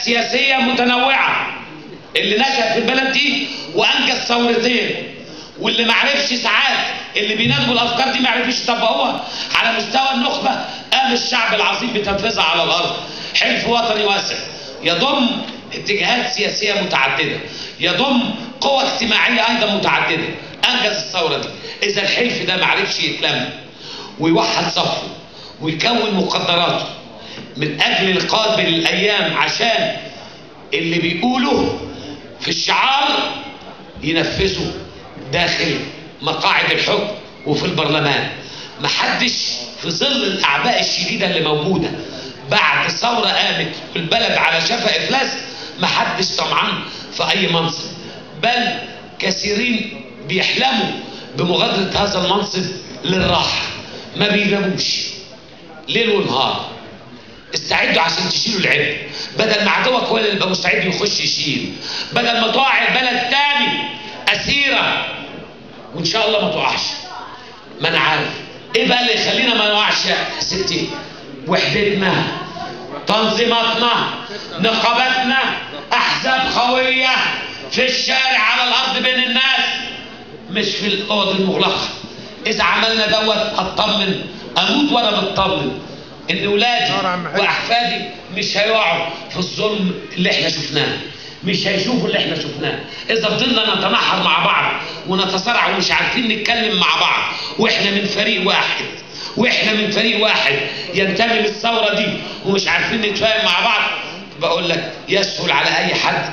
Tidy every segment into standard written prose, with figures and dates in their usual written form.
سياسية متنوعة اللي نشأ في البلد دي وأنجز ثورتين، واللي ما عرفش ساعات اللي بينادوا بالافكار دي ما عرفوش يطبقوها على مستوى النخبه، قام الشعب العظيم بتنفيذها على الارض. حلف وطني واسع يضم اتجاهات سياسيه متعدده، يضم قوى اجتماعيه ايضا متعدده، انجز الثوره دي. اذا الحلف ده ما عرفش يتلم ويوحد صفه ويكون مقدراته من اجل القادم الايام عشان اللي بيقوله في الشعار ينفذه داخل مقاعد الحكم وفي البرلمان. محدش في ظل الاعباء الشديده اللي موجوده بعد ثوره قامت والبلد على شفا افلاس، محدش طمعان في اي منصب، بل كثيرين بيحلموا بمغادره هذا المنصب للراحه، ما بيناموش ليل ونهار. استعدوا عشان تشيلوا العبء، بدل ما عدوك هو اللي يبقى مستعد يخش يشيل، بدل ما تقع البلد تاني اسيره، وان شاء الله ما تقعش. ما انا عارف ايه بقى اللي يخلينا ما نقعش يا ستي؟ وحدتنا، تنظيماتنا، نقاباتنا، احزاب قويه في الشارع على الارض بين الناس، مش في الاوض المغلقه. اذا عملنا دوت اطمن، اموت وانا مطمن ان ولادي واحفادي مش هيقعوا في الظلم اللي احنا شفناه، مش هيشوفوا اللي احنا شفناه. اذا فضلنا نتنحر مع بعض ونتصارع ومش عارفين نتكلم مع بعض، واحنا من فريق واحد ينتمي للثوره دي ومش عارفين نتفاهم مع بعض، بقول لك يسهل على اي حد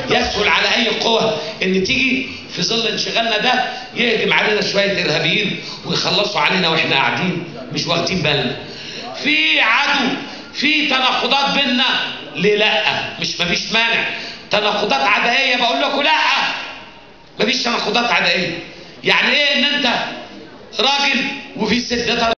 يسهل على اي قوه ان تيجي في ظل انشغالنا ده يهجم علينا شويه ارهابيين ويخلصوا علينا واحنا قاعدين مش واخدين بالنا. في عدو، في تناقضات بيننا، ليه لا؟ مفيش مانع، تناقضات عدائيه، بقول لكم لا، مفيش تناقضات عدائيه. يعني ايه ان انت راجل وفي ست